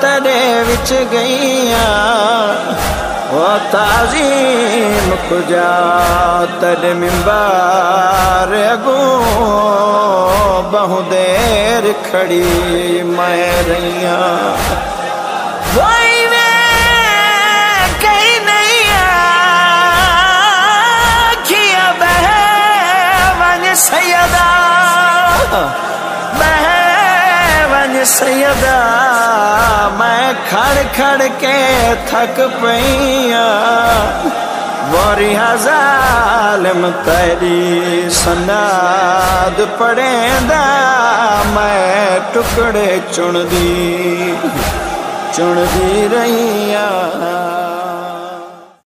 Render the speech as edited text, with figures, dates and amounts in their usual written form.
तेरे विच गईया ओ ताज़ीम कुजा तेरे मिंबर अगू बहु देर खड़ी मैं रहिया सैयदा बहवन सैयदा मैं खड़ खड़ के थक पईया वरी ज़ालिम तेरी सनाद पढ़ेंदा मैं टुकड़े चुनदी रही